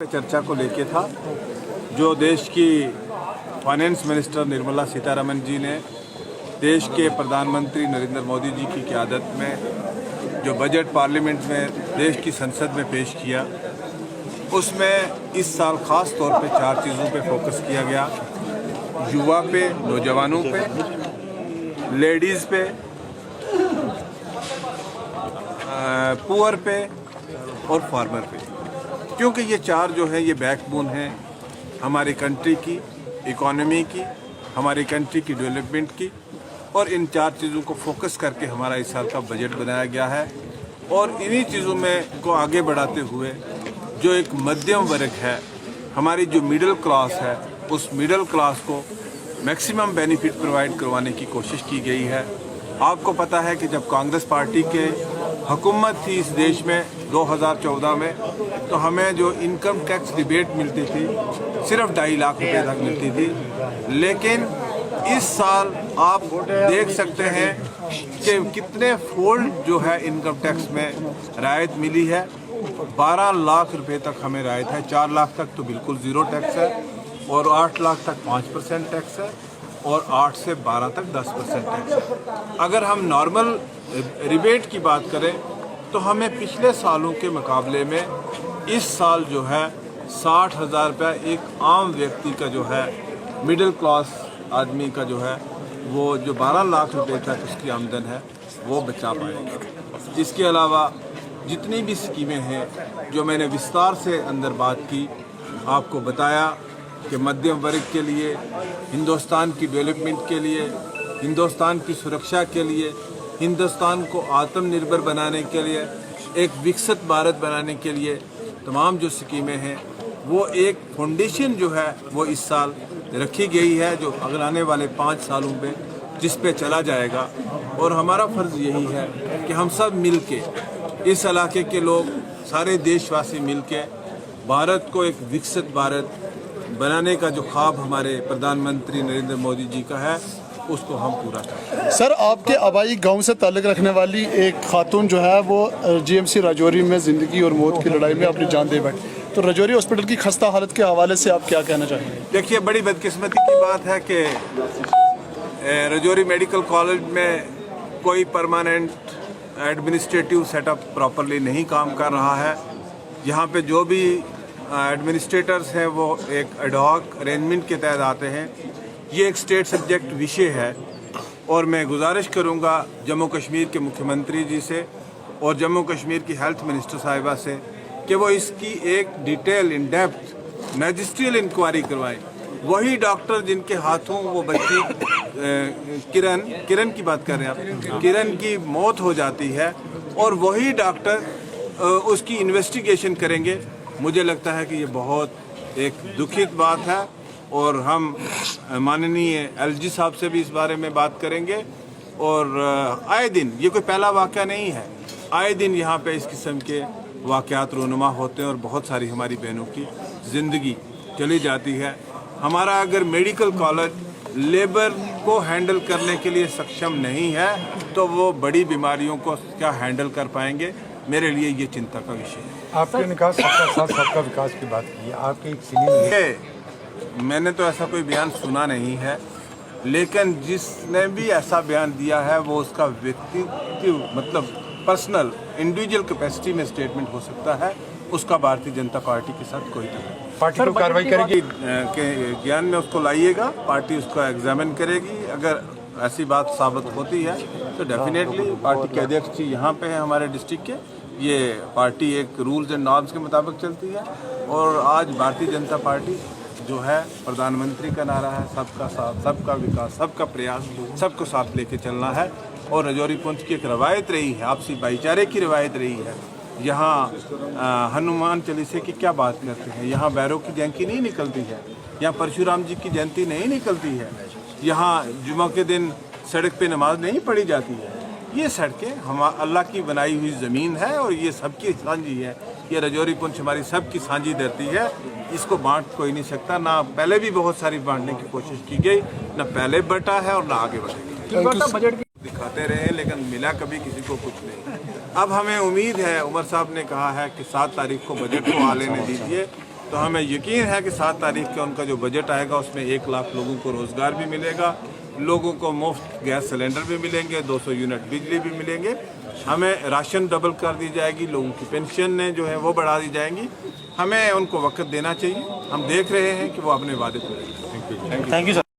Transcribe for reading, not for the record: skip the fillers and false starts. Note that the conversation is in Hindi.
चर्चा को लेके था जो देश की फाइनेंस मिनिस्टर निर्मला सीतारमण जी ने देश के प्रधानमंत्री नरेंद्र मोदी जी की क़यादत में जो बजट पार्लियामेंट में देश की संसद में पेश किया, उसमें इस साल ख़ास तौर पे 4 चीज़ों पे फोकस किया गया। युवा पे, नौजवानों पे, लेडीज़ पे, पुअर पे और फार्मर पे, क्योंकि ये 4 जो है ये बैकबोन है हमारी कंट्री की इकोनॉमी की, हमारी कंट्री की डेवलपमेंट की। और इन 4 चीज़ों को फोकस करके हमारा इस साल का बजट बनाया गया है। और इन्हीं चीज़ों में को आगे बढ़ाते हुए जो एक मध्यम वर्ग है, हमारी जो मिडिल क्लास है, उस मिडिल क्लास को मैक्सिमम बेनिफिट प्रोवाइड करवाने की कोशिश की गई है। आपको पता है कि जब कांग्रेस पार्टी के हुकूमत थी इस देश में 2014 में, तो हमें जो इनकम टैक्स रिबेट मिलती थी सिर्फ 2.5 लाख रुपए तक मिलती थी। लेकिन इस साल आप देख सकते हैं कि कितने फोल्ड जो है इनकम टैक्स में राहत मिली है। 12 लाख रुपए तक हमें राहत है। 4 लाख तक तो बिल्कुल ज़ीरो टैक्स है, और 8 लाख तक 5% टैक्स है, और 8 से 12 तक 10% टैक्स है। अगर हम नॉर्मल रिबेट की बात करें तो हमें पिछले सालों के मुकाबले में इस साल जो है 60,000 रुपया एक आम व्यक्ति का जो है, मिडिल क्लास आदमी का जो है, वो जो 12 लाख रुपए तक उसकी आमदन है वो बचा पाएगा। इसके अलावा जितनी भी स्कीमें हैं जो मैंने विस्तार से अंदर बात की, आपको बताया कि मध्यम वर्ग के लिए, हिंदुस्तान की डेवलपमेंट के लिए, हिंदुस्तान की सुरक्षा के लिए, हिंदुस्तान को आत्मनिर्भर बनाने के लिए, एक विकसित भारत बनाने के लिए तमाम जो स्कीमें हैं, वो एक फाउंडेशन जो है वो इस साल रखी गई है, जो अगले आने वाले 5 सालों में जिस पे चला जाएगा। और हमारा फ़र्ज़ यही है कि हम सब मिल के, इस इलाके के लोग, सारे देशवासी मिल के भारत को एक विकसित भारत बनाने का जो ख्वाब हमारे प्रधानमंत्री नरेंद्र मोदी जी का है, उसको हम पूरा करें। सर, आपके आबाई गांव से ताल्लुक़ रखने वाली एक खातून जो है वो जीएमसी राजौरी में ज़िंदगी और मौत की लड़ाई में अपनी जान दे बैठी, तो राजौरी हॉस्पिटल की खस्ता हालत के हवाले से आप क्या कहना चाहेंगे? देखिए, बड़ी बदकिस्मती की बात है कि राजौरी मेडिकल कॉलेज में कोई परमानेंट एडमिनिस्ट्रेटिव सेटअप प्रॉपरली नहीं काम कर रहा है। यहाँ पे जो भी एडमिनिस्ट्रेटर्स हैं वो एक एडहॉक अरेंजमेंट के तहत आते हैं। ये एक स्टेट सब्जेक्ट विषय है, और मैं गुजारिश करूँगा जम्मू कश्मीर के मुख्यमंत्री जी से और जम्मू कश्मीर की हेल्थ मिनिस्टर साहिबा से कि वो इसकी एक detail in depth magisterial inquiry करवाएं। वही डॉक्टर जिनके हाथों वो बच्ची किरण की बात कर रहे हैं आप, किरण की मौत हो जाती है, और वही डॉक्टर उसकी इन्वेस्टिगेशन करेंगे। मुझे लगता है कि ये बहुत एक दुखित बात है, और हम माननीय एलजी साहब से भी इस बारे में बात करेंगे। और आए दिन, ये कोई पहला वाक़या नहीं है, आए दिन यहाँ पे इस किस्म के वाक़यात रोनुमा होते हैं, और बहुत सारी हमारी बहनों की ज़िंदगी चली जाती है। हमारा अगर मेडिकल कॉलेज लेबर को हैंडल करने के लिए सक्षम नहीं है, तो वो बड़ी बीमारियों को क्या हैंडल कर पाएंगे? मेरे लिए ये चिंता का विषय है। आपके निकास सबका साथ सबका विकास की बात की है, आपके एक सीनियर, मैंने तो ऐसा कोई बयान सुना नहीं है, लेकिन जिसने भी ऐसा बयान दिया है वो उसका व्यक्तिगत मतलब पर्सनल इंडिविजुअल कैपेसिटी में स्टेटमेंट हो सकता है। उसका भारतीय जनता पार्टी के साथ कोई नहीं। पार्टी को कार्रवाई करेगी के ज्ञान में उसको लाइएगा, पार्टी उसको एग्जामिन करेगी। अगर ऐसी बात साबित होती है तो डेफिनेटली पार्टी के अध्यक्ष जी यहाँ पे हैं हमारे डिस्ट्रिक्ट के, ये पार्टी एक रूल्स एंड नॉर्म्स के मुताबिक चलती है। और आज भारतीय जनता पार्टी जो है, प्रधानमंत्री का नारा है सबका साथ, सबका विकास, सबका प्रयास, सबको साथ लेके चलना है। और राजौरी पुंछ की एक रवायत रही है, आपसी भाईचारे की रवायत रही है। यहाँ हनुमान चालीसे की क्या बात करते हैं, यहाँ बैरों की जयंती नहीं निकलती है, यहाँ परशुराम जी की जयंती नहीं निकलती है, यहाँ जुमा के दिन सड़क पे नमाज नहीं पढ़ी जाती है। ये सड़कें हम अल्लाह की बनाई हुई ज़मीन है, और ये सबकी साझी है। ये राजौरी पुंछ हमारी सबकी साझी धरती है, इसको बांट कोई नहीं सकता। ना पहले भी बहुत सारी बांटने की कोशिश की गई, ना पहले बटा है और ना आगे बढ़ेगी। दिखाते रहे लेकिन मिला कभी किसी को कुछ नहीं। अब हमें उम्मीद है, उमर साहब ने कहा है कि 7 तारीख को बजट को आ लेने दीजिए, तो हमें यकीन है कि 7 तारीख का उनका जो बजट आएगा उसमें 1 लाख लोगों को रोज़गार भी मिलेगा, लोगों को मुफ्त गैस सिलेंडर भी मिलेंगे, 200 यूनिट बिजली भी मिलेंगे, हमें राशन डबल कर दी जाएगी, लोगों की पेंशन जो है वो बढ़ा दी जाएंगी। हमें उनको वक्त देना चाहिए, हम देख रहे हैं कि वो अपने वादे पूरे करें। Thank you sir.